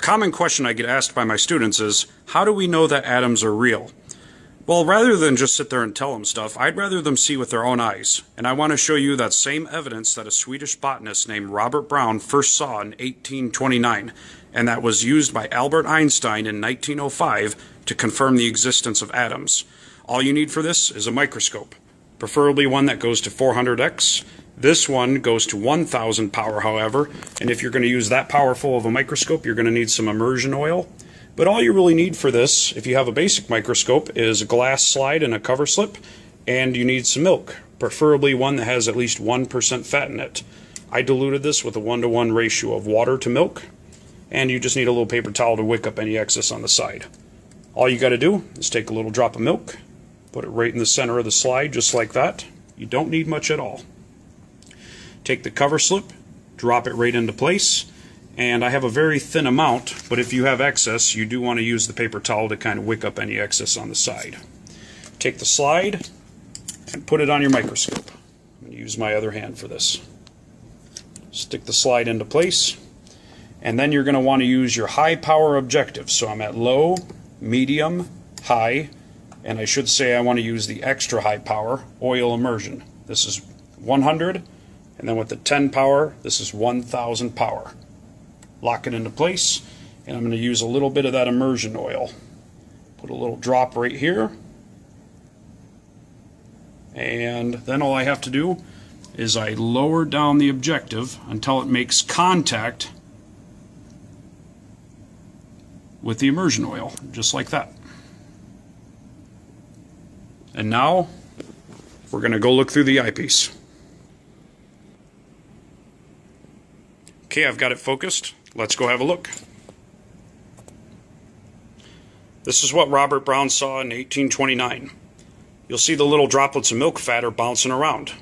common question I get asked by my students is, how do we know that atoms are real? Well, rather than just sit there and tell them stuff, I'd rather them see with their own eyes. And I want to show you that same evidence that a Swedish botanist named Robert Brown first saw in 1829, and that was used by Albert Einstein in 1905 to confirm the existence of atoms. All you need for this is a microscope, preferably one that goes to 400x. This one goes to 1000 power, however, and if you're going to use that powerful of a microscope, you're going to need some immersion oil. But all you really need for this, if you have a basic microscope, is a glass slide and a cover slip, and you need some milk, preferably one that has at least 1% fat in it. I diluted this with a 1-to-1 ratio of water to milk, and you just need a little paper towel to wick up any excess on the side. All you got to do is take a little drop of milk, put it right in the center of the slide, just like that. You don't need much at all. Take the cover slip, drop it right into place, and I have a very thin amount, but if you have excess, you do want to use the paper towel to kind of wick up any excess on the side. Take the slide and put it on your microscope. I'm going to use my other hand for this. Stick the slide into place, and then you're going to want to use your high power objective. So I'm at low, medium, high, and I should say I want to use the extra high power oil immersion. This is 100, and then with the 10 power, this is 1000 power. Lock it into place, and I'm going to use a little bit of that immersion oil. Put a little drop right here, and then all I have to do is I lower down the objective until it makes contact with the immersion oil, just like that. And now we're going to go look through the eyepiece. Okay, I've got it focused. Let's go have a look. This is what Robert Brown saw in 1829. You'll see the little droplets of milk fat are bouncing around.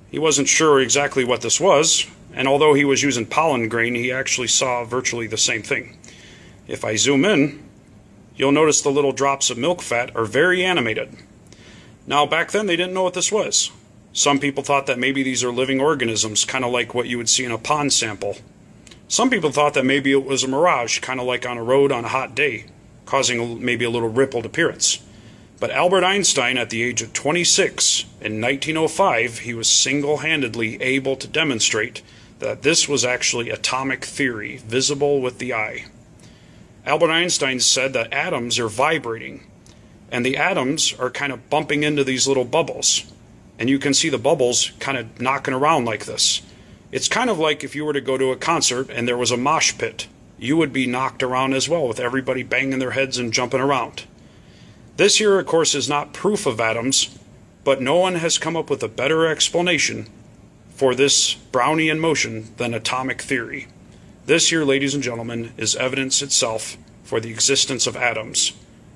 He wasn't sure exactly what this was, and although he was using pollen grain, he actually saw virtually the same thing. If I zoom in, you'll notice the little drops of milk fat are very animated. Now, back then they didn't know what this was. Some people thought that maybe these are living organisms, kind of like what you would see in a pond sample. Some people thought that maybe it was a mirage, kind of like on a road on a hot day, causing maybe a little rippled appearance. But Albert Einstein, at the age of 26, in 1905, he was single-handedly able to demonstrate that this was actually atomic theory, visible with the eye. Albert Einstein said that atoms are vibrating, and the atoms are kind of bumping into these little bubbles. And you can see the bubbles kind of knocking around like this. It's kind of like if you were to go to a concert and there was a mosh pit. You would be knocked around as well, with everybody banging their heads and jumping around. This here, of course, is not proof of atoms, but no one has come up with a better explanation for this Brownian motion than atomic theory. This here, ladies and gentlemen, is evidence itself for the existence of atoms.